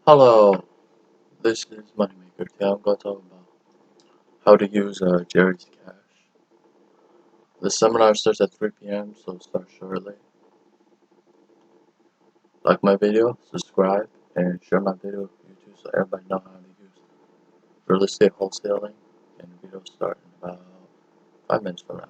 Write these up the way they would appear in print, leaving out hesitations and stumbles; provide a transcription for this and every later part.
Hello, this is Moneymaker. Today I'm going to talk about how to use Jerry's Cash. The seminar starts at 3 p.m., so start shortly. Like my video, subscribe, and share my video with YouTube so everybody knows how to use real estate wholesaling. And the video starts in about 5 minutes from now.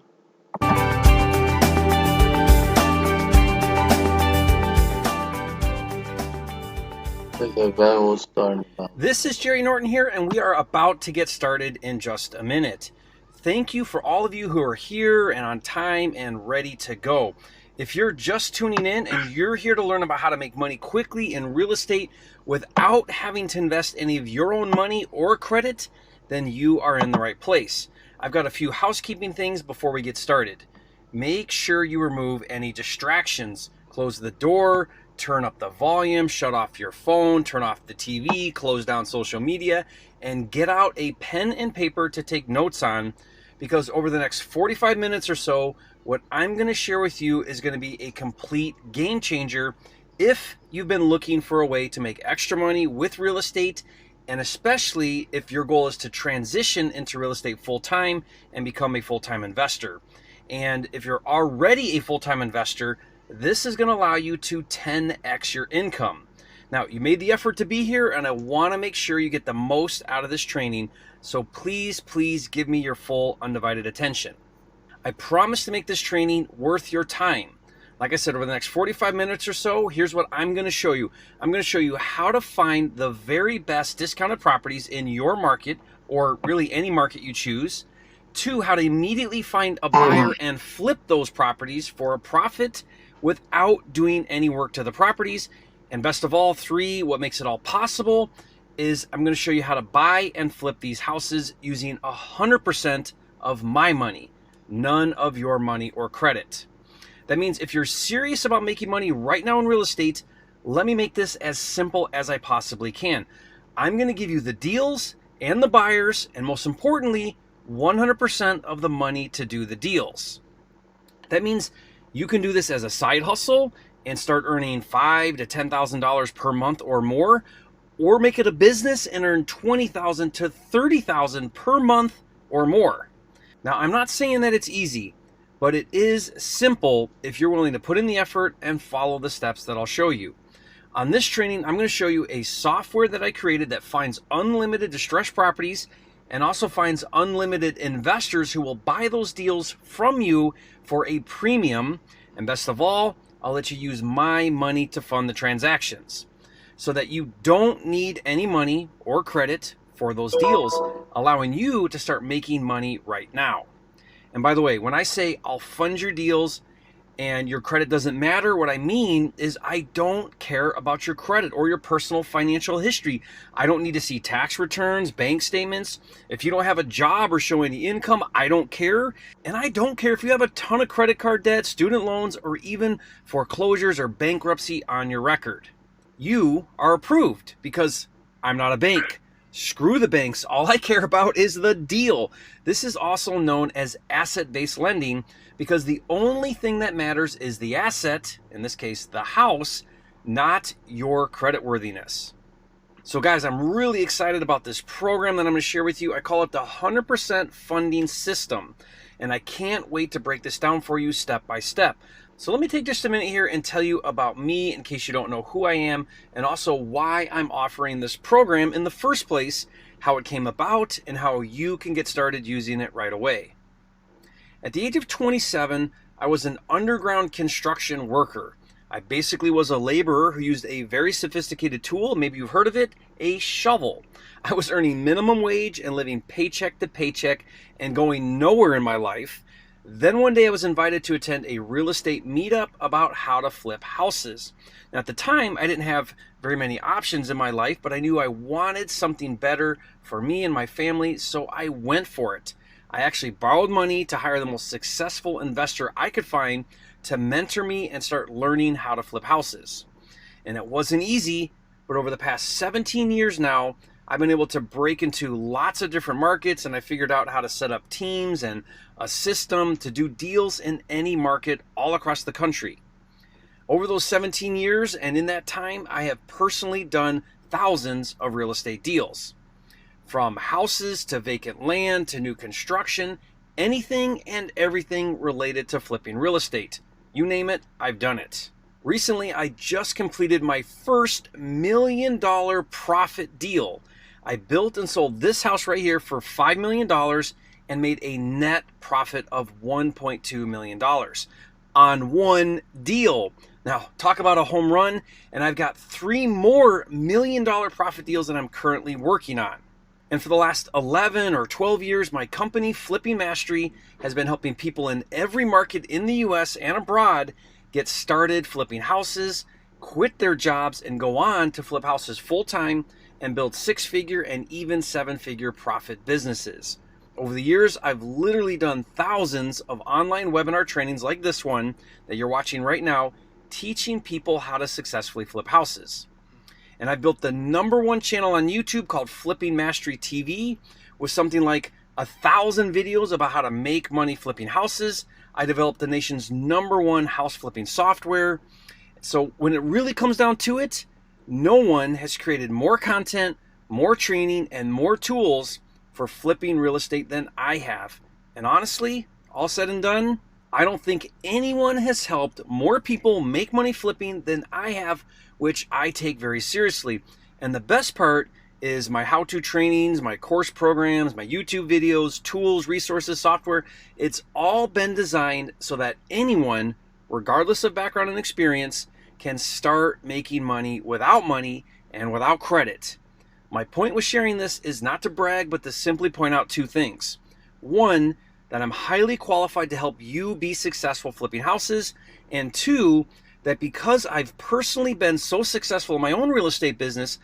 The event will start in about... This is Jerry Norton here, and we are about to get started in just a minute. Thank you for all of you who are here and on time and ready to go. If you're just tuning in and you're here to learn about how to make money quickly in real estate without having to invest any of your own money or credit, then you are in the right place. I've got a few housekeeping things before we get started. Make sure you remove any distractions. Close the door, turn up the volume, shut off your phone, turn off the TV, close down social media, and get out a pen and paper to take notes on, because over the next 45 minutes or so, what I'm going to share with you is going to be a complete game changer if you've been looking for a way to make extra money with real estate, and especially if your goal is to transition into real estate full-time and become a full-time investor. And if you're already a full-time investor, this is going to allow you to 10x your income. Now, you made the effort to be here, and I want to make sure you get the most out of this training. So please give me your full undivided attention. I promise to make this training worth your time. Like I said, over the next 45 minutes or so, here's what I'm going to show you. I'm going to show you how to find the very best discounted properties in your market, or really any market you choose. 2, how to immediately find a buyer and flip those properties for a profit without doing any work to the properties. And best of all, 3, what makes it all possible is I'm going to show you how to buy and flip these houses using 100% of my money, none of your money or credit. That means if you're serious about making money right now in real estate, let me make this as simple as I possibly can. I'm going to give you the deals and the buyers, and most importantly, 100% of the money to do the deals. That means you can do this as a side hustle and start earning $5,000 to $10,000 per month or more, or make it a business and earn $20,000 to $30,000 per month or more. Now, I'm not saying that it's easy, but it is simple if you're willing to put in the effort and follow the steps that I'll show you. On this training, I'm going to show you a software that I created that finds unlimited distressed properties and also finds unlimited investors who will buy those deals from you for a premium. And best of all, I'll let you use my money to fund the transactions so that you don't need any money or credit for those deals, allowing you to start making money right now. And by the way, when I say I'll fund your deals and your credit doesn't matter, what I mean is I don't care about your credit or your personal financial history. I don't need to see tax returns, bank statements. If you don't have a job or show any income, I don't care. And I don't care if you have a ton of credit card debt, student loans, or even foreclosures or bankruptcy on your record. You are approved because I'm not a bank. Screw the banks. All I care about is the deal. This is also known as asset-based lending because the only thing that matters is the asset, in this case, the house, not your creditworthiness. So guys, I'm really excited about this program that I'm going to share with you. I call it the 100% funding system, and I can't wait to break this down for you step by step. So let me take just a minute here and tell you about me in case you don't know who I am, and also why I'm offering this program in the first place, how it came about, and how you can get started using it right away. At the age of 27, I was an underground construction worker. I basically was a laborer who used a very sophisticated tool, maybe you've heard of it, a shovel. I was earning minimum wage and living paycheck to paycheck and going nowhere in my life. Then one day I was invited to attend a real estate meetup about how to flip houses. Now at the time, I didn't have very many options in my life, but I knew I wanted something better for me and my family, so I went for it. I actually borrowed money to hire the most successful investor I could find to mentor me and start learning how to flip houses. And it wasn't easy, but over the past 17 years now, I've been able to break into lots of different markets, and I figured out how to set up teams and a system to do deals in any market all across the country. Over those 17 years and in that time, I have personally done thousands of real estate deals. From houses to vacant land to new construction, anything and everything related to flipping real estate. You name it, I've done it. Recently, I just completed my first $1 million profit deal. I built and sold this house right here for $5 million and made a net profit of $1.2 million on one deal. Now, talk about a home run, and I've got 3 more $1 million profit deals that I'm currently working on. And for the last 11 or 12 years, my company, Flipping Mastery, has been helping people in every market in the US and abroad get started flipping houses, quit their jobs, and go on to flip houses full-time and build 6-figure and even 7-figure profit businesses. Over the years, I've literally done thousands of online webinar trainings like this one that you're watching right now, teaching people how to successfully flip houses. And I built the #1 channel on YouTube called Flipping Mastery TV with something like 1,000 videos about how to make money flipping houses. I developed the nation's #1 house flipping software. So when it really comes down to it, no one has created more content, more training, and more tools for flipping real estate than I have. And honestly, all said and done, I don't think anyone has helped more people make money flipping than I have, which I take very seriously. And the best part is my how-to trainings, my course programs, my YouTube videos, tools, resources, software. It's all been designed so that anyone, regardless of background and experience, can start making money and without credit. My point with sharing this is not to brag, but to simply point out 2 things. 1, that I'm highly qualified to help you be successful flipping houses. And 2, that because I've personally been so successful in my own real estate business,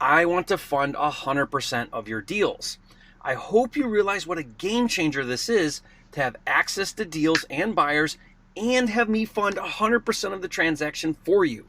I want to fund 100% of your deals. I hope you realize what a game changer this is to have access to deals and buyers and have me fund 100% of the transaction for you.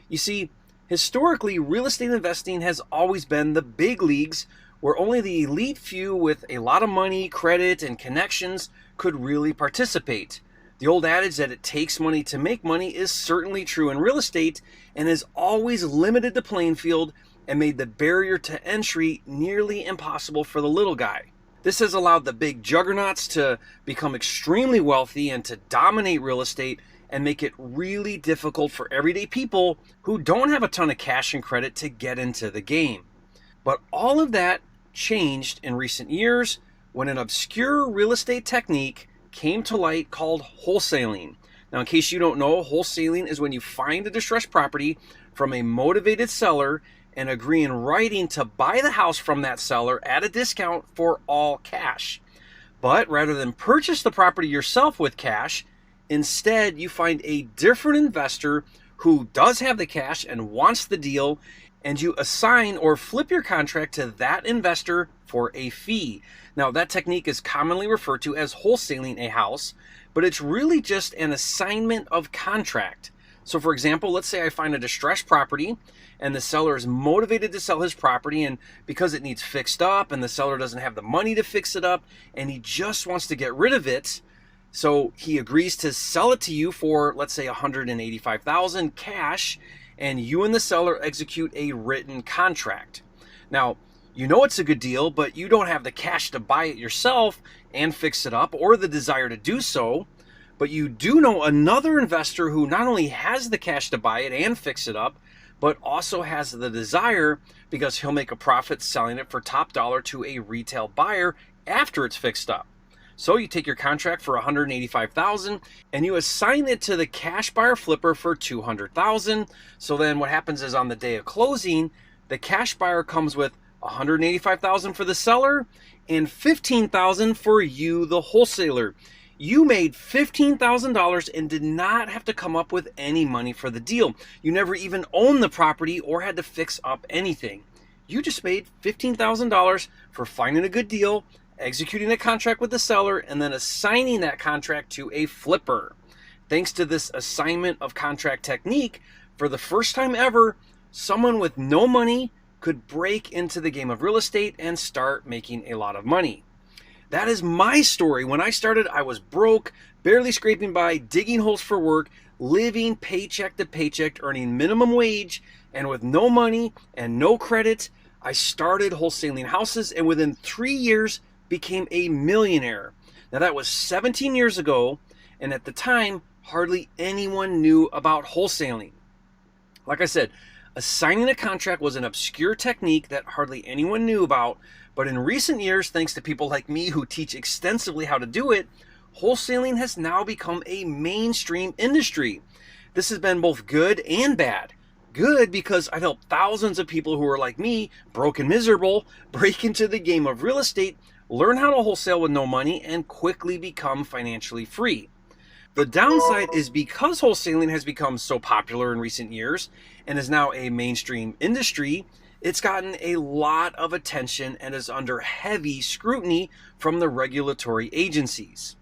You see, historically, real estate investing has always been the big leagues where only the elite few with a lot of money, credit, and connections could really participate. The old adage that it takes money to make money is certainly true in real estate and has always limited the playing field and made the barrier to entry nearly impossible for the little guy. This has allowed the big juggernauts to become extremely wealthy and to dominate real estate and make it really difficult for everyday people who don't have a ton of cash and credit to get into the game. But all of that changed in recent years when an obscure real estate technique came to light called wholesaling. Now, in case you don't know, wholesaling is when you find a distressed property from a motivated seller and agree in writing to buy the house from that seller at a discount for all cash. But rather than purchase the property yourself with cash, instead you find a different investor who does have the cash and wants the deal, and you assign or flip your contract to that investor for a fee. Now, that technique is commonly referred to as wholesaling a house, but it's really just an assignment of contract. So for example, let's say I find a distressed property and the seller is motivated to sell his property, and because it needs fixed up and the seller doesn't have the money to fix it up and he just wants to get rid of it, so he agrees to sell it to you for, let's say, $185,000 cash, and you and the seller execute a written contract. Now, you know it's a good deal, but you don't have the cash to buy it yourself and fix it up or the desire to do so. But you do know another investor who not only has the cash to buy it and fix it up, but also has the desire because he'll make a profit selling it for top dollar to a retail buyer after it's fixed up. So you take your contract for $185,000 and you assign it to the cash buyer flipper for $200,000. So then what happens is on the day of closing, the cash buyer comes with $185,000 for the seller and $15,000 for you, the wholesaler. You made $15,000 and did not have to come up with any money for the deal. You never even owned the property or had to fix up anything. You just made $15,000 for finding a good deal, executing a contract with the seller, and then assigning that contract to a flipper. Thanks to this assignment of contract technique, for the first time ever, someone with no money could break into the game of real estate and start making a lot of money. That is my story. When I started, I was broke, barely scraping by, digging holes for work, living paycheck to paycheck, earning minimum wage, And with no money and no credit, I started wholesaling houses and within 3 years became a millionaire. Now that was 17 years ago, and at the time, hardly anyone knew about wholesaling. Like I said, assigning a contract was an obscure technique that hardly anyone knew about, but in recent years, thanks to people like me who teach extensively how to do it, wholesaling has now become a mainstream industry. This has been both good and bad. Good because I've helped thousands of people who are like me, broke and miserable, break into the game of real estate, learn how to wholesale with no money, and quickly become financially free. The downside is because wholesaling has become so popular in recent years and is now a mainstream industry, it's gotten a lot of attention and is under heavy scrutiny from the regulatory agencies.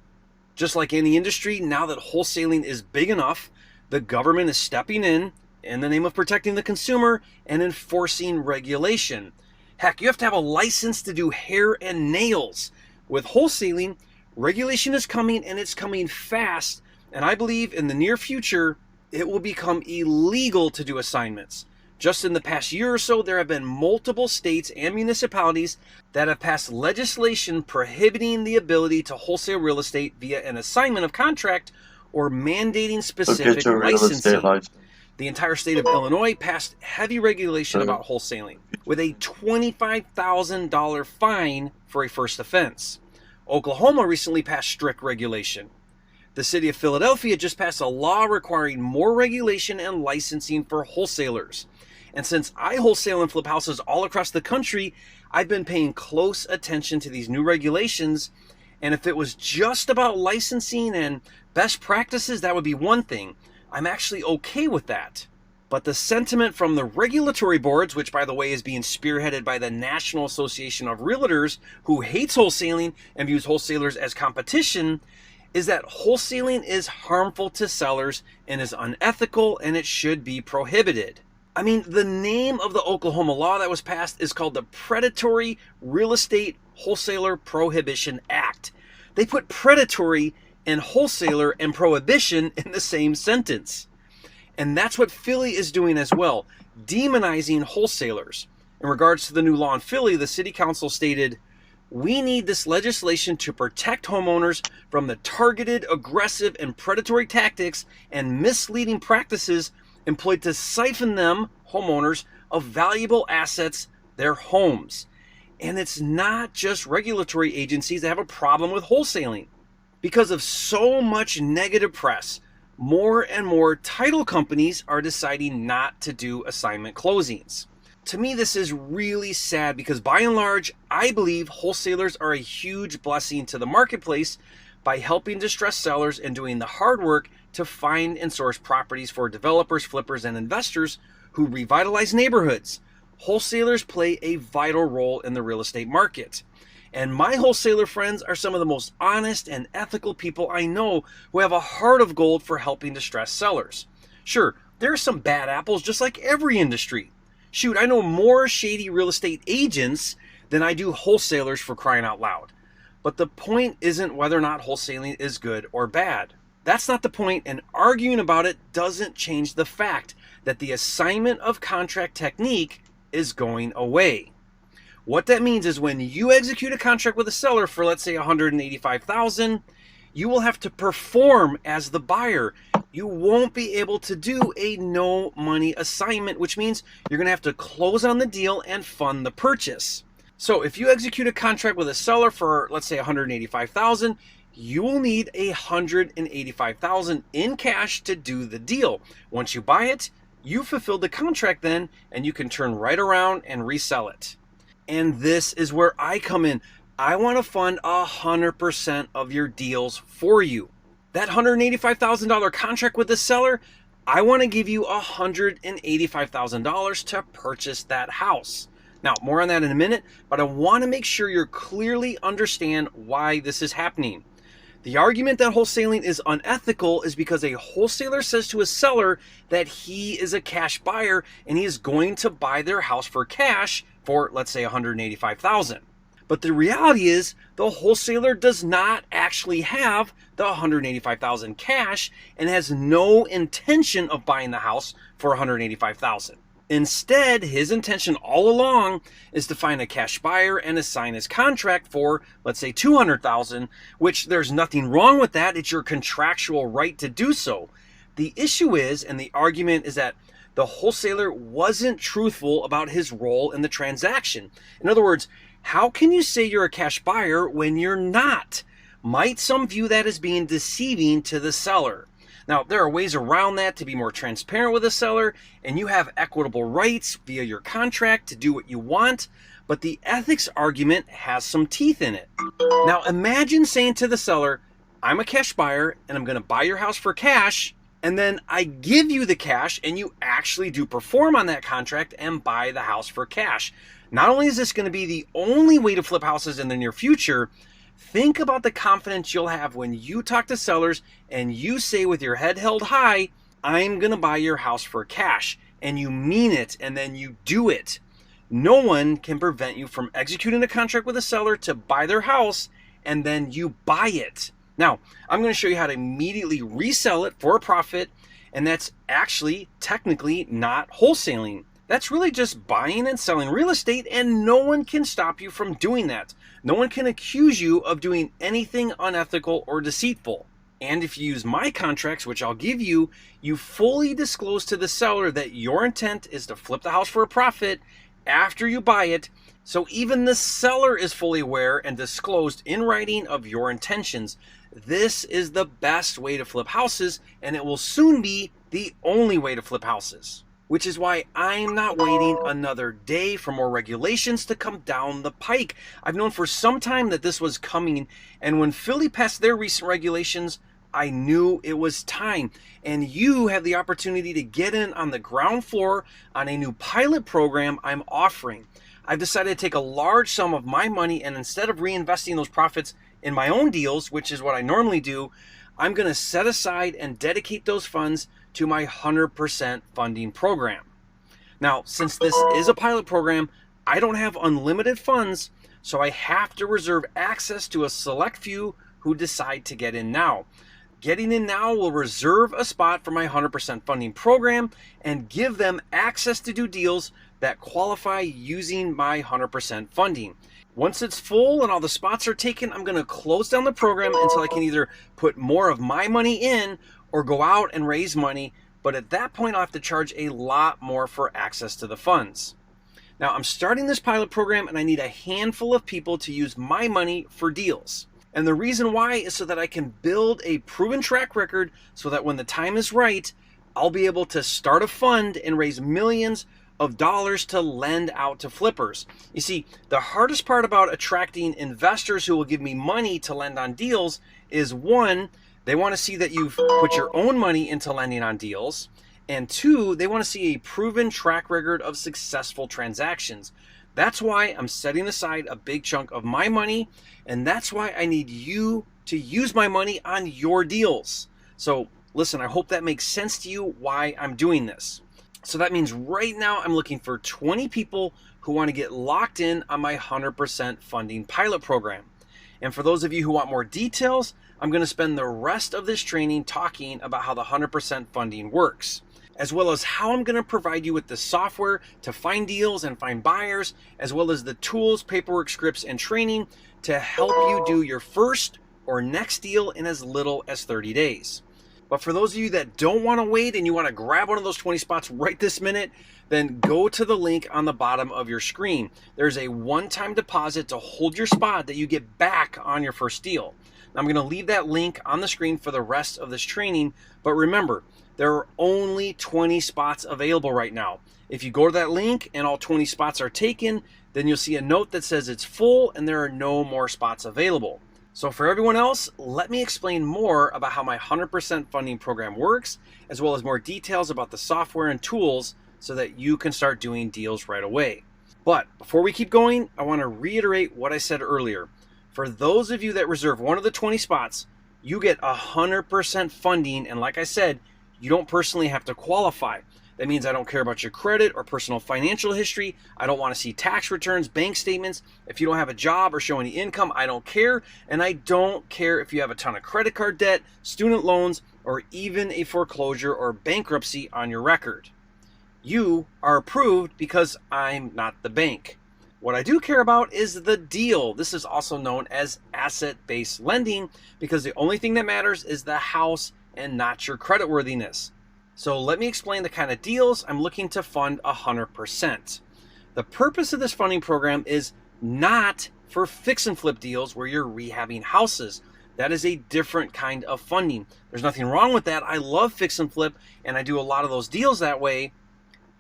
Just like any industry, now that wholesaling is big enough, the government is stepping in the name of protecting the consumer and enforcing regulation. Heck, you have to have a license to do hair and nails. With wholesaling, regulation is coming and it's coming fast, and I believe in the near future, it will become illegal to do assignments. Just in the past year or so, there have been multiple states and municipalities that have passed legislation prohibiting the ability to wholesale real estate via an assignment of contract or mandating specific licensing. The entire state of Illinois passed heavy regulation about wholesaling with a $25,000 fine for a first offense. Oklahoma recently passed strict regulation. The city of Philadelphia just passed a law requiring more regulation and licensing for wholesalers. And since I wholesale and flip houses all across the country, I've been paying close attention to these new regulations. And if it was just about licensing and best practices, that would be one thing. I'm actually okay with that. But the sentiment from the regulatory boards, which by the way is being spearheaded by the National Association of Realtors, who hates wholesaling and views wholesalers as competition, is that wholesaling is harmful to sellers and is unethical and it should be prohibited. I mean, the name of the Oklahoma law that was passed is called the Predatory Real Estate Wholesaler Prohibition Act. They put predatory and wholesaler and prohibition in the same sentence. And that's what Philly is doing as well, demonizing wholesalers. In regards to the new law in Philly, the city council stated, "We need this legislation to protect homeowners from the targeted, aggressive, and predatory tactics and misleading practices employed to siphon them, homeowners, of valuable assets, their homes." And it's not just regulatory agencies that have a problem with wholesaling. Because of so much negative press, more and more title companies are deciding not to do assignment closings. To me, this is really sad because by and large, I believe wholesalers are a huge blessing to the marketplace by helping distressed sellers and doing the hard work to find and source properties for developers, flippers, and investors who revitalize neighborhoods. Wholesalers play a vital role in the real estate market. And my wholesaler friends are some of the most honest and ethical people I know who have a heart of gold for helping distressed sellers. Sure, there are some bad apples just like every industry. Shoot, I know more shady real estate agents than I do wholesalers, for crying out loud. But the point isn't whether or not wholesaling is good or bad. That's not the point, and arguing about it doesn't change the fact that the assignment of contract technique is going away. What that means is when you execute a contract with a seller for, let's say, $185,000, you will have to perform as the buyer. You won't be able to do a no money assignment, which means you're going to have to close on the deal and fund the purchase. So if you execute a contract with a seller for, let's say, $185,000, you will need $185,000 in cash to do the deal. Once you buy it, you fulfilled the contract then, and you can turn right around and resell it. And this is where I come in. I want to fund 100% of your deals for you. That $185,000 contract with the seller, I want to give you $185,000 to purchase that house. Now, more on that in a minute, but I want to make sure you clearly understand why this is happening. The argument that wholesaling is unethical is because a wholesaler says to a seller that he is a cash buyer and he is going to buy their house for cash for, let's say, $185,000. But the reality is the wholesaler does not actually have the $185,000 cash and has no intention of buying the house for $185,000. Instead, his intention all along is to find a cash buyer and assign his contract for, let's say, $200,000, which there's nothing wrong with that. It's your contractual right to do so. The issue is, and the argument is that the wholesaler wasn't truthful about his role in the transaction. In other words, how can you say you're a cash buyer when you're not? Might some view that as being deceiving to the seller? Now, there are ways around that to be more transparent with the seller, and you have equitable rights via your contract to do what you want, but the ethics argument has some teeth in it. Now, imagine saying to the seller, I'm a cash buyer and I'm going to buy your house for cash, and then I give you the cash and you actually do perform on that contract and buy the house for cash. Not only is this going to be the only way to flip houses in the near future, think about the confidence you'll have when you talk to sellers and you say with your head held high, I'm going to buy your house for cash, and you mean it and then you do it. No one can prevent you from executing a contract with a seller to buy their house and then you buy it. Now, I'm going to show you how to immediately resell it for a profit, and that's actually technically not wholesaling. That's really just buying and selling real estate, and no one can stop you from doing that. No one can accuse you of doing anything unethical or deceitful. And if you use my contracts, which I'll give you, you fully disclose to the seller that your intent is to flip the house for a profit after you buy it. So even the seller is fully aware and disclosed in writing of your intentions. This is the best way to flip houses, and it will soon be the only way to flip houses. Which is why I'm not waiting another day for more regulations to come down the pike. I've known for some time that this was coming, and when Philly passed their recent regulations, I knew it was time. And you have the opportunity to get in on the ground floor on a new pilot program I'm offering. I've decided to take a large sum of my money, and instead of reinvesting those profits in my own deals, which is what I normally do, I'm going to set aside and dedicate those funds to my 100% funding program. Now, since this is a pilot program, I don't have unlimited funds, so I have to reserve access to a select few who decide to get in now. Getting in now will reserve a spot for my 100% funding program and give them access to do deals that qualify using my 100% funding. Once it's full and all the spots are taken, I'm going to close down the program until I can either put more of my money in or go out and raise money, but at that point I'll have to charge a lot more for access to the funds. Now, I'm starting this pilot program and I need a handful of people to use my money for deals. And the reason why is so that I can build a proven track record so that when the time is right, I'll be able to start a fund and raise millions of dollars to lend out to flippers. You see, the hardest part about attracting investors who will give me money to lend on deals is, one, they want to see that you've put your own money into lending on deals, and two, they want to see a proven track record of successful transactions. That's why I'm setting aside a big chunk of my money, and that's why I need you to use my money on your deals. So listen, I hope that makes sense to you why I'm doing this. So that means right now I'm looking for 20 people who want to get locked in on my 100% funding pilot program. And for those of you who want more details, I'm going to spend the rest of this training talking about how the 100% funding works, as well as how I'm going to provide you with the software to find deals and find buyers, as well as the tools, paperwork, scripts, and training to help you do your first or next deal in as little as 30 days. But for those of you that don't want to wait and you want to grab one of those 20 spots right this minute, then go to the link on the bottom of your screen. There's a one-time deposit to hold your spot that you get back on your first deal. Now, I'm going to leave that link on the screen for the rest of this training, but remember, there are only 20 spots available right now. If you go to that link and all 20 spots are taken, then you'll see a note that says it's full and there are no more spots available. So for everyone else, let me explain more about how my 100% funding program works, as well as more details about the software and tools so that you can start doing deals right away. But before we keep going, I want to reiterate what I said earlier. For those of you that reserve one of the 20 spots, you get 100% funding, and like I said, you don't personally have to qualify. That means I don't care about your credit or personal financial history. I don't want to see tax returns, bank statements. If you don't have a job or show any income, I don't care. And I don't care if you have a ton of credit card debt, student loans, or even a foreclosure or bankruptcy on your record. You are approved because I'm not the bank. What I do care about is the deal. This is also known as asset-based lending because the only thing that matters is the house and not your creditworthiness. So let me explain the kind of deals I'm looking to fund 100%. The purpose of this funding program is not for fix and flip deals where you're rehabbing houses. That is a different kind of funding. There's nothing wrong with that. I love fix and flip, and I do a lot of those deals that way.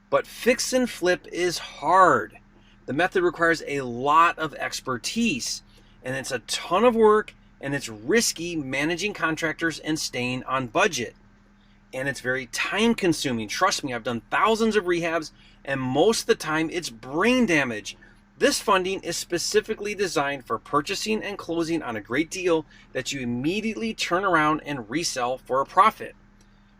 But fix and flip is hard. The method requires a lot of expertise, and it's a ton of work, and it's risky managing contractors and staying on budget. And it's very time consuming. Trust me, I've done thousands of rehabs, and most of the time it's brain damage. This funding is specifically designed for purchasing and closing on a great deal that you immediately turn around and resell for a profit,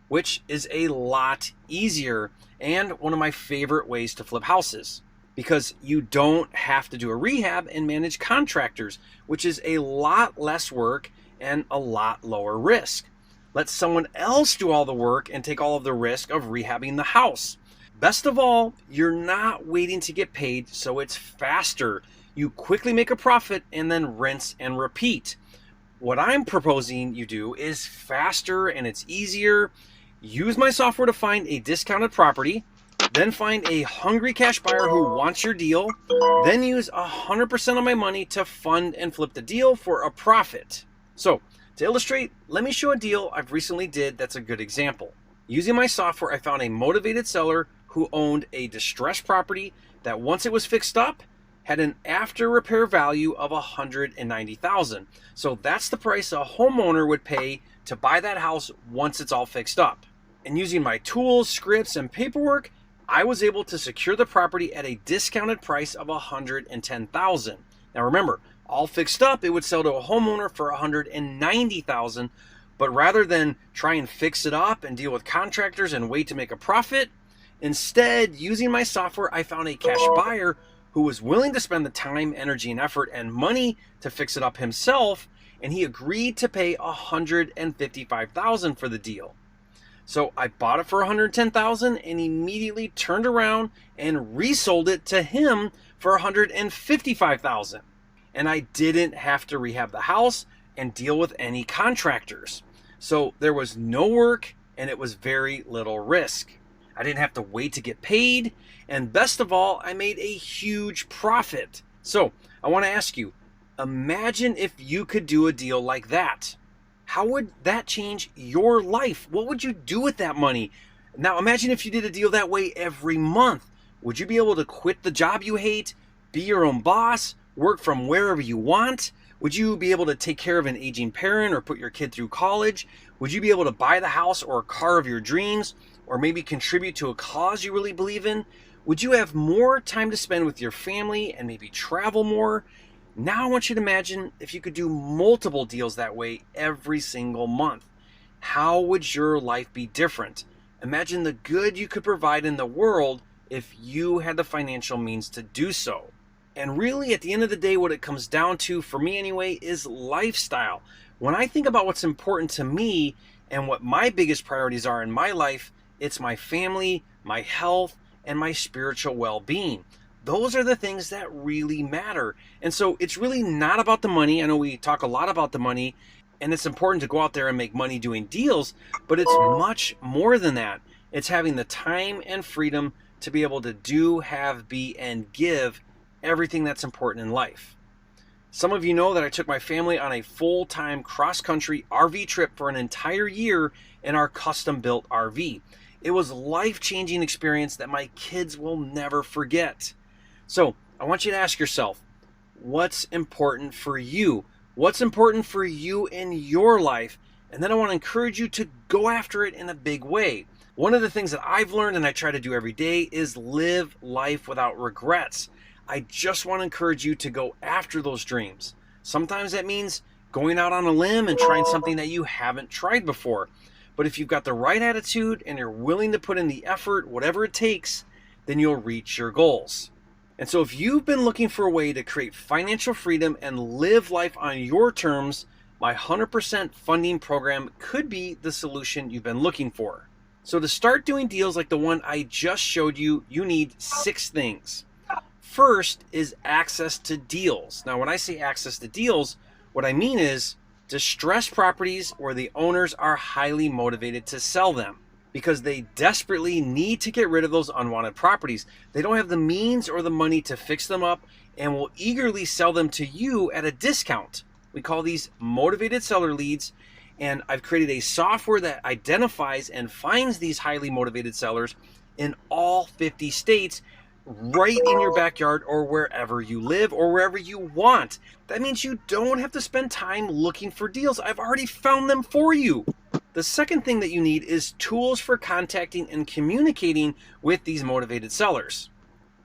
which is a lot easier and one of my favorite ways to flip houses because you don't have to do a rehab and manage contractors, which is a lot less work and a lot lower risk. Let someone else do all the work and take all of the risk of rehabbing the house. Best of all, you're not waiting to get paid, so it's faster. You quickly make a profit and then rinse and repeat. What I'm proposing you do is faster and it's easier. Use my software to find a discounted property, then find a hungry cash buyer who wants your deal, then use 100% of my money to fund and flip the deal for a profit. So, to illustrate, let me show a deal I've recently did that's a good example. Using my software, I found a motivated seller who owned a distressed property that once it was fixed up, had an after repair value of $190,000. So that's the price a homeowner would pay to buy that house once it's all fixed up. And using my tools, scripts, and paperwork, I was able to secure the property at a discounted price of $110,000. Now remember, all fixed up, it would sell to a homeowner for $190,000, but rather than try and fix it up and deal with contractors and wait to make a profit, instead, using my software, I found a cash buyer who was willing to spend the time, energy, and effort and money to fix it up himself, and he agreed to pay $155,000 for the deal. So I bought it for $110,000 and immediately turned around and resold it to him for $155,000. And I didn't have to rehab the house and deal with any contractors. So there was no work and it was very little risk. I didn't have to wait to get paid, and best of all, I made a huge profit. So I want to ask you, imagine if you could do a deal like that. How would that change your life? What would you do with that money? Now imagine if you did a deal that way every month. Would you be able to quit the job you hate, be your own boss, work from wherever you want? Would you be able to take care of an aging parent or put your kid through college? Would you be able to buy the house or car of your dreams? Or maybe contribute to a cause you really believe in? Would you have more time to spend with your family and maybe travel more? Now I want you to imagine if you could do multiple deals that way every single month. How would your life be different? Imagine the good you could provide in the world if you had the financial means to do so. And really, at the end of the day, what it comes down to, for me anyway, is lifestyle. When I think about what's important to me and what my biggest priorities are in my life, it's my family, my health, and my spiritual well-being. Those are the things that really matter. And so it's really not about the money. I know we talk a lot about the money, and it's important to go out there and make money doing deals, but it's much more than that. It's having the time and freedom to be able to do, have, be, and give everything that's important in life. Some of you know that I took my family on a full-time cross-country RV trip for an entire year in our custom-built RV. It was a life-changing experience that my kids will never forget. So I want you to ask yourself, what's important for you? What's important for you in your life? And then I want to encourage you to go after it in a big way. One of the things that I've learned and I try to do every day is live life without regrets. I just want to encourage you to go after those dreams. Sometimes that means going out on a limb and trying something that you haven't tried before. But if you've got the right attitude and you're willing to put in the effort, whatever it takes, then you'll reach your goals. And so if you've been looking for a way to create financial freedom and live life on your terms, my 100% funding program could be the solution you've been looking for. So to start doing deals like the one I just showed you, you need 6 things. First is access to deals. Now, when I say access to deals, what I mean is distressed properties where the owners are highly motivated to sell them because they desperately need to get rid of those unwanted properties. They don't have the means or the money to fix them up and will eagerly sell them to you at a discount. We call these motivated seller leads, and I've created a software that identifies and finds these highly motivated sellers in all 50 states right in your backyard or wherever you live or wherever you want. That means you don't have to spend time looking for deals. I've already found them for you. The second thing that you need is tools for contacting and communicating with these motivated sellers.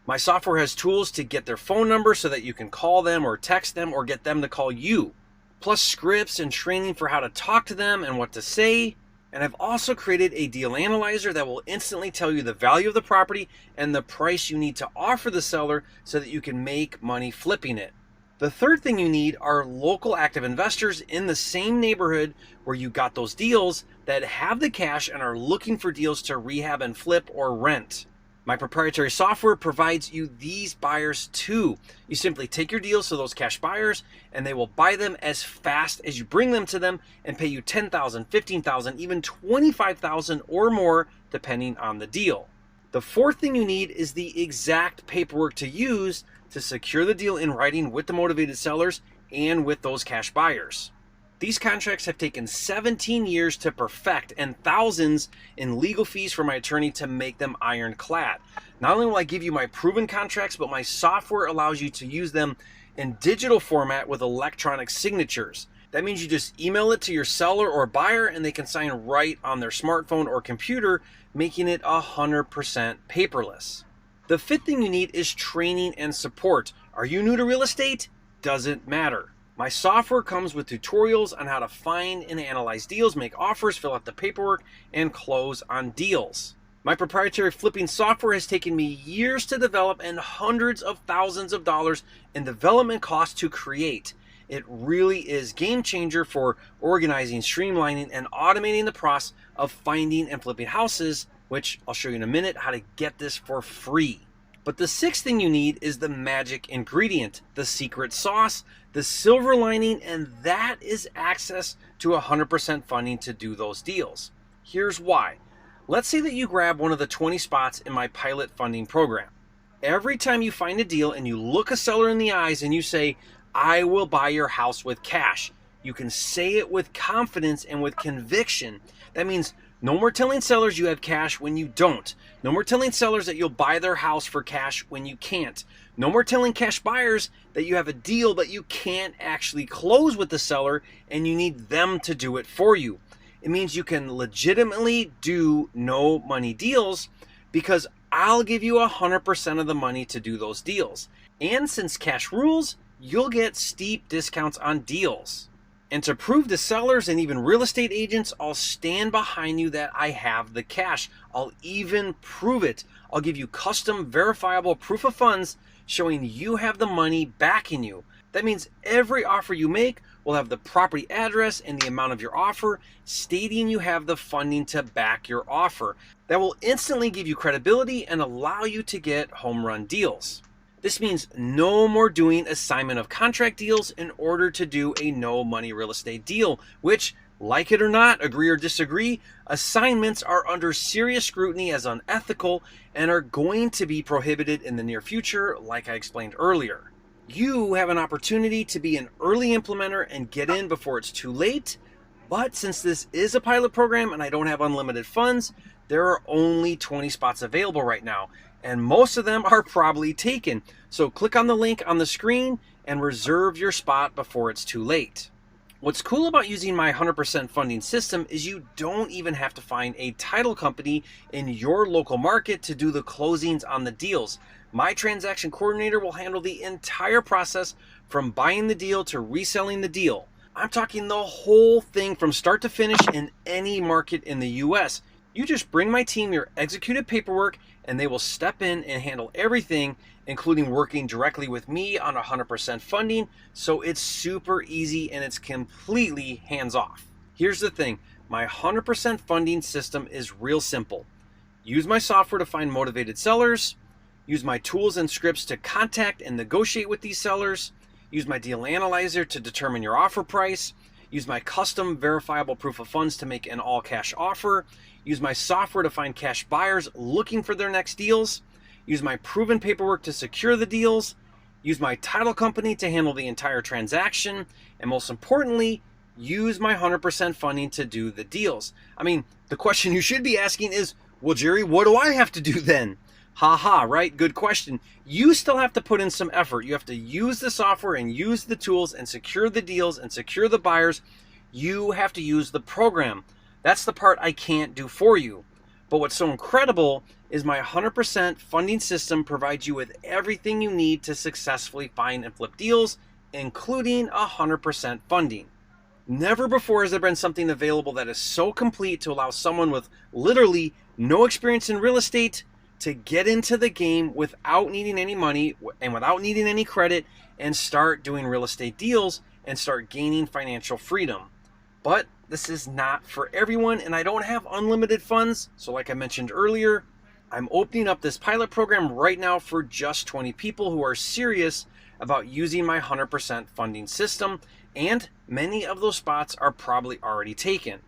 My software has tools to get their phone number so that you can call them or text them or get them to call you, plus scripts and training for how to talk to them and what to say. And I've also created a deal analyzer that will instantly tell you the value of the property and the price you need to offer the seller so that you can make money flipping it. The third thing you need are local active investors in the same neighborhood where you got those deals that have the cash and are looking for deals to rehab and flip or rent. My proprietary software provides you these buyers too. You simply take your deals to those cash buyers and they will buy them as fast as you bring them to them and pay you $10,000, $15,000, even $25,000 or more depending on the deal. The fourth thing you need is the exact paperwork to use to secure the deal in writing with the motivated sellers and with those cash buyers. These contracts have taken 17 years to perfect and thousands in legal fees for my attorney to make them ironclad. Not only will I give you my proven contracts, but my software allows you to use them in digital format with electronic signatures. That means you just email it to your seller or buyer and they can sign right on their smartphone or computer, making it 100% paperless. The fifth thing you need is training and support. Are you new to real estate? Doesn't matter. My software comes with tutorials on how to find and analyze deals, make offers, fill out the paperwork, and close on deals. My proprietary flipping software has taken me years to develop and hundreds of thousands of dollars in development costs to create. It really is a game changer for organizing, streamlining, and automating the process of finding and flipping houses, which I'll show you in a minute how to get this for free. But the sixth thing you need is the magic ingredient, the secret sauce, the silver lining, and that is access to 100% funding to do those deals. Here's why. Let's say that you grab one of the 20 spots in my pilot funding program. Every time you find a deal and you look a seller in the eyes and you say, "I will buy your house with cash," you can say it with confidence and with conviction. That means no more telling sellers you have cash when you don't. No more telling sellers that you'll buy their house for cash when you can't. No more telling cash buyers that you have a deal that you can't actually close with the seller and you need them to do it for you. It means you can legitimately do no money deals because I'll give you 100% of the money to do those deals. And since cash rules, you'll get steep discounts on deals. And to prove to sellers and even real estate agents, I'll stand behind you that I have the cash. I'll even prove it. I'll give you custom verifiable proof of funds showing you have the money backing you. That means every offer you make will have the property address and the amount of your offer stating you have the funding to back your offer. That will instantly give you credibility and allow you to get home run deals. This means no more doing assignment of contract deals in order to do a no money real estate deal, which, like it or not, agree or disagree, assignments are under serious scrutiny as unethical and are going to be prohibited in the near future, like I explained earlier. You have an opportunity to be an early implementer and get in before it's too late, but since this is a pilot program and I don't have unlimited funds, there are only 20 spots available right now, and most of them are probably taken. So click on the link on the screen and reserve your spot before it's too late. What's cool about using my 100% funding system is you don't even have to find a title company in your local market to do the closings on the deals. My transaction coordinator will handle the entire process from buying the deal to reselling the deal. I'm talking the whole thing from start to finish in any market in the US. You just bring my team your executed paperwork and they will step in and handle everything, including working directly with me on 100% funding. So it's super easy and it's completely hands off. Here's the thing. My 100% funding system is real simple. Use my software to find motivated sellers, use my tools and scripts to contact and negotiate with these sellers, use my deal analyzer to determine your offer price, use my custom verifiable proof of funds to make an all-cash offer, use my software to find cash buyers looking for their next deals, use my proven paperwork to secure the deals, use my title company to handle the entire transaction, and most importantly, use my 100% funding to do the deals. I mean, the question you should be asking is, well, Jerry, what do I have to do then? Haha, right? Good question. You still have to put in some effort. You have to use the software and use the tools and secure the deals and secure the buyers. You have to use the program. That's the part I can't do for you. But what's so incredible is my 100% funding system provides you with everything you need to successfully find and flip deals, including 100% funding. Never before has there been something available that is so complete to allow someone with literally no experience in real estate to get into the game without needing any money and without needing any credit and start doing real estate deals and start gaining financial freedom. But this is not for everyone, and I don't have unlimited funds. So like I mentioned earlier, I'm opening up this pilot program right now for just 20 people who are serious about using my 100% funding system, and many of those spots are probably already taken.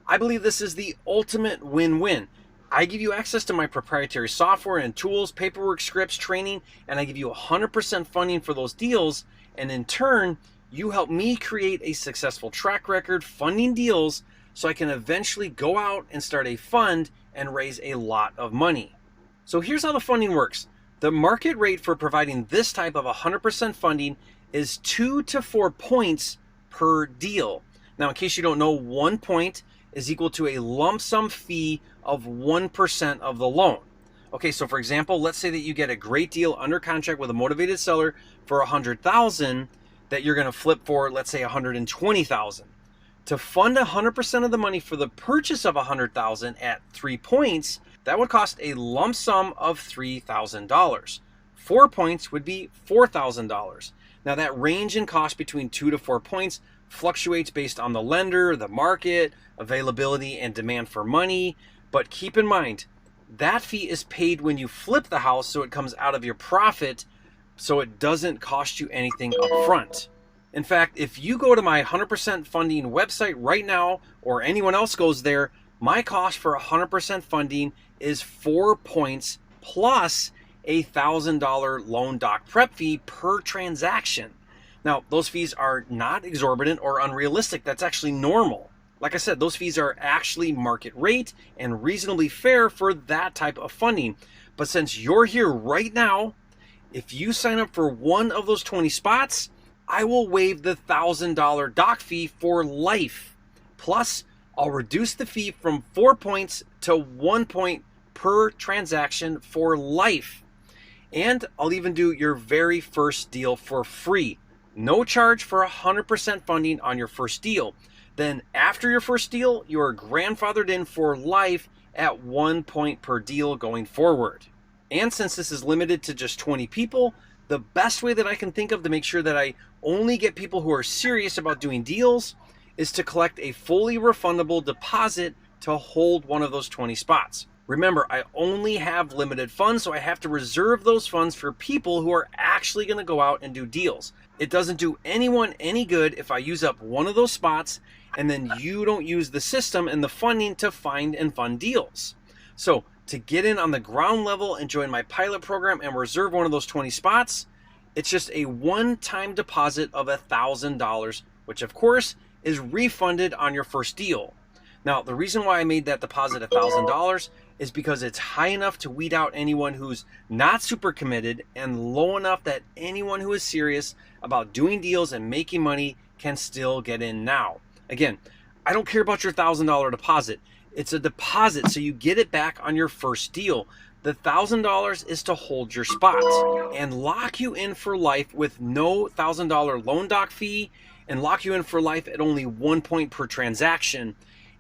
I believe this is the ultimate win-win. I give you access to my proprietary software and tools, paperwork, scripts, training, and I give you 100% funding for those deals. And in turn, you help me create a successful track record funding deals so I can eventually go out and start a fund and raise a lot of money. So here's how the funding works. The market rate for providing this type of 100% funding is 2 to 4 points per deal. Now, in case you don't know, 1 point is equal to a lump sum fee of 1% of the loan. Okay, so for example, let's say that you get a great deal under contract with a motivated seller for $100,000 that you're going to flip for, let's say, $120,000. To fund 100% of the money for the purchase of $100,000 at 3 points, that would cost a lump sum of $3,000. 4 points would be $4,000. Now that range in cost between 2 to 4 points fluctuates based on the lender, the market, availability, and demand for money. But keep in mind, that fee is paid when you flip the house, so it comes out of your profit, so it doesn't cost you anything up front. In fact, if you go to my 100% funding website right now, or anyone else goes there, my cost for 100% funding is 4 points plus a $1,000 loan doc prep fee per transaction. Now, those fees are not exorbitant or unrealistic. That's actually normal. Like I said, those fees are actually market rate and reasonably fair for that type of funding. But since you're here right now, if you sign up for one of those 20 spots, I will waive the $1,000 doc fee for life. Plus, I'll reduce the fee from 4 points to 1 point per transaction for life. And I'll even do your very first deal for free. No charge for 100% funding on your first deal. Then after your first deal, you are grandfathered in for life at 1 point per deal going forward. And since this is limited to just 20 people, the best way that I can think of to make sure that I only get people who are serious about doing deals is to collect a fully refundable deposit to hold one of those 20 spots. Remember, I only have limited funds, so I have to reserve those funds for people who are actually going to go out and do deals. It doesn't do anyone any good if I use up one of those spots and then you don't use the system and the funding to find and fund deals. So to get in on the ground level and join my pilot program and reserve one of those 20 spots, it's just a one-time deposit of $1,000, which of course is refunded on your first deal. Now, the reason why I made that deposit $1,000 is because it's high enough to weed out anyone who's not super committed and low enough that anyone who is serious about doing deals and making money can still get in now. Again, I don't care about your $1,000 deposit. It's a deposit, so you get it back on your first deal. The $1,000 is to hold your spot and lock you in for life with no $1,000 loan doc fee and lock you in for life at only 1 point per transaction.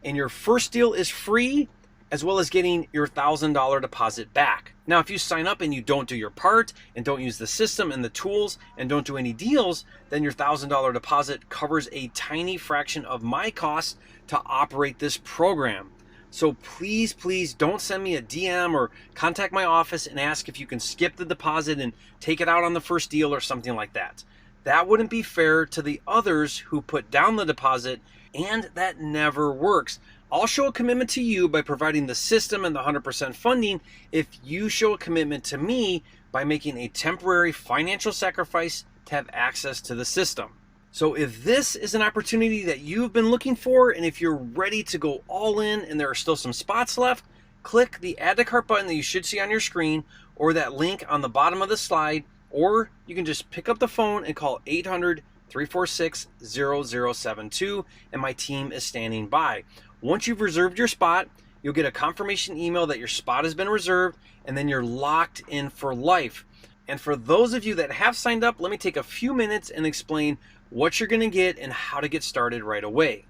And your first deal is free, as well as getting your $1,000 deposit back. Now, if you sign up and you don't do your part and don't use the system and the tools and don't do any deals, then your $1,000 deposit covers a tiny fraction of my costs to operate this program. So please, please don't send me a DM or contact my office and ask if you can skip the deposit and take it out on the first deal or something like that. That wouldn't be fair to the others who put down the deposit, and that never works. I'll show a commitment to you by providing the system and the 100% funding if you show a commitment to me by making a temporary financial sacrifice to have access to the system. So if this is an opportunity that you've been looking for, and if you're ready to go all in and there are still some spots left, click the Add to Cart button that you should see on your screen, or that link on the bottom of the slide, or you can just pick up the phone and call 800-346-0072, and my team is standing by. Once you've reserved your spot, you'll get a confirmation email that your spot has been reserved, and then you're locked in for life. And for those of you that have signed up, let me take a few minutes and explain what you're going to get and how to get started right away.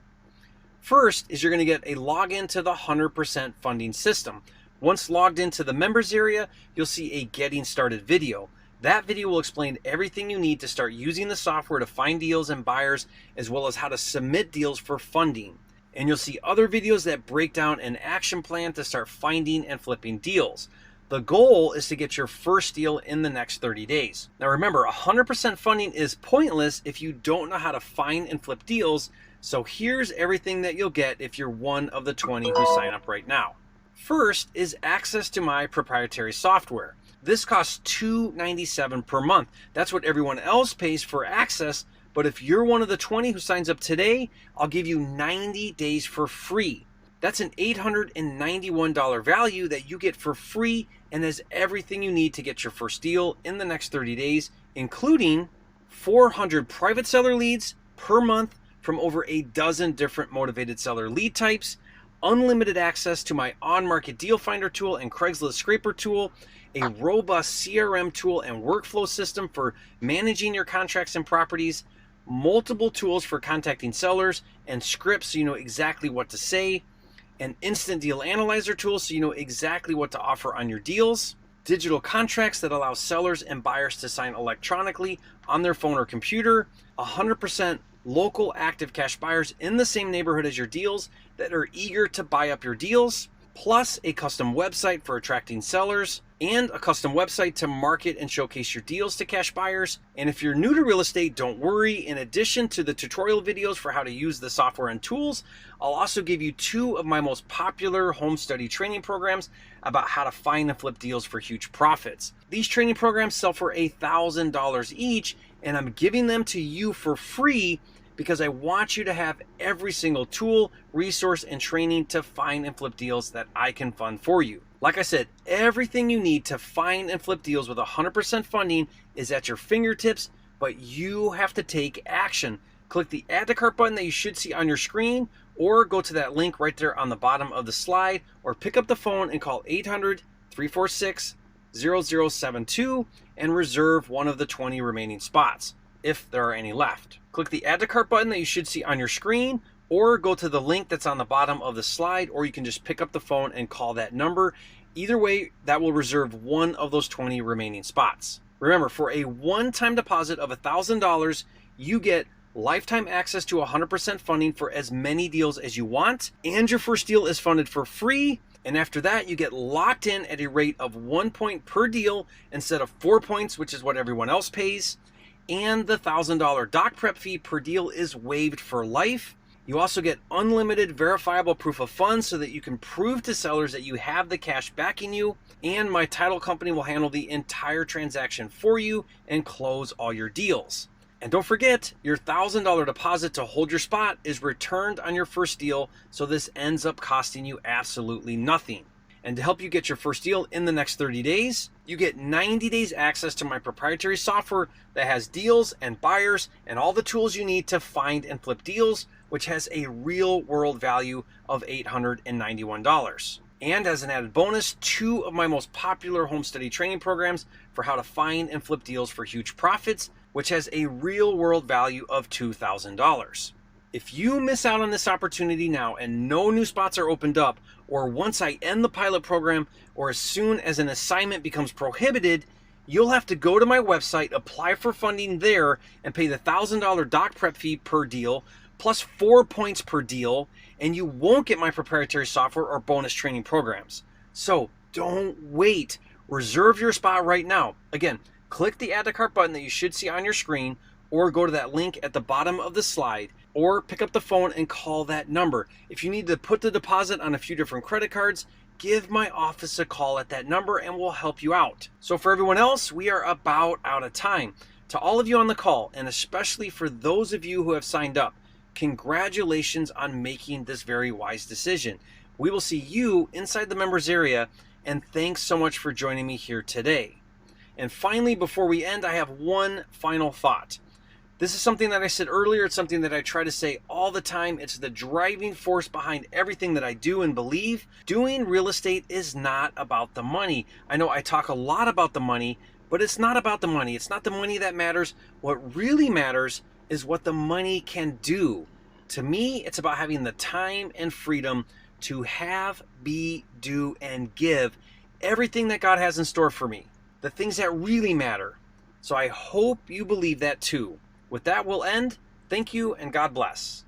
First is you're going to get a login to the 100% funding system. Once logged into the members area, you'll see a getting started video. That video will explain everything you need to start using the software to find deals and buyers, as well as how to submit deals for funding. And you'll see other videos that break down an action plan to start finding and flipping deals. The goal is to get your first deal in the next 30 days. Now remember, 100% funding is pointless if you don't know how to find and flip deals. So here's everything that you'll get if you're one of the 20 who sign up right now. First is access to my proprietary software. This costs $297 per month. That's what everyone else pays for access. But if you're one of the 20 who signs up today, I'll give you 90 days for free. That's an $891 value that you get for free and has everything you need to get your first deal in the next 30 days, including 400 private seller leads per month from over a dozen different motivated seller lead types, unlimited access to my on-market deal finder tool and Craigslist scraper tool, a robust CRM tool and workflow system for managing your contracts and properties, multiple tools for contacting sellers and scripts so you know exactly what to say, an instant deal analyzer tool so you know exactly what to offer on your deals, digital contracts that allow sellers and buyers to sign electronically on their phone or computer, 100% local active cash buyers in the same neighborhood as your deals that are eager to buy up your deals, plus a custom website for attracting sellers, and a custom website to market and showcase your deals to cash buyers. And if you're new to real estate, don't worry. In addition to the tutorial videos for how to use the software and tools, I'll also give you 2 of my most popular home study training programs about how to find and flip deals for huge profits. These training programs sell for $1,000 each, and I'm giving them to you for free because I want you to have every single tool, resource, and training to find and flip deals that I can fund for you. Like I said, everything you need to find and flip deals with 100% funding is at your fingertips, but you have to take action. Click the Add to Cart button that you should see on your screen, or go to that link right there on the bottom of the slide, or pick up the phone and call 800-346-0072 and reserve one of the 20 remaining spots, if there are any left. Click the Add to Cart button that you should see on your screen, or go to the link that's on the bottom of the slide, or you can just pick up the phone and call that number. Either way, that will reserve one of those 20 remaining spots. Remember, for a one-time deposit of $1,000, you get lifetime access to 100% funding for as many deals as you want, and your first deal is funded for free. And after that, you get locked in at a rate of 1 point per deal instead of 4 points, which is what everyone else pays. And the $1,000 doc prep fee per deal is waived for life. You also get unlimited verifiable proof of funds so that you can prove to sellers that you have the cash backing you, and my title company will handle the entire transaction for you and close all your deals. And don't forget, your $1,000 deposit to hold your spot is returned on your first deal, so this ends up costing you absolutely nothing. And to help you get your first deal in the next 30 days, you get 90 days access to my proprietary software that has deals and buyers and all the tools you need to find and flip deals, which has a real world value of $891. And as an added bonus, 2 of my most popular home study training programs for how to find and flip deals for huge profits, which has a real world value of $2,000. If you miss out on this opportunity now and no new spots are opened up, or once I end the pilot program, or as soon as an assignment becomes prohibited, you'll have to go to my website, apply for funding there, and pay the $1,000 doc prep fee per deal, plus 4 points per deal, and you won't get my proprietary software or bonus training programs. So don't wait. Reserve your spot right now. Again, click the Add to Cart button that you should see on your screen, or go to that link at the bottom of the slide, or pick up the phone and call that number. If you need to put the deposit on a few different credit cards, give my office a call at that number and we'll help you out. So for everyone else, we are about out of time. To all of you on the call, and especially for those of you who have signed up, congratulations on making this very wise decision. We will see you inside the members area, and thanks so much for joining me here today. And finally, before we end, I have one final thought. This is something that I said earlier. It's something that I try to say all the time. It's the driving force behind everything that I do and believe. Doing real estate is not about the money. I know I talk a lot about the money, but it's not about the money. It's not the money that matters. What really matters is what the money can do. To me, it's about having the time and freedom to have, be, do, and give everything that God has in store for me. The things that really matter. So I hope you believe that too. With that, we'll end. Thank you, and God bless.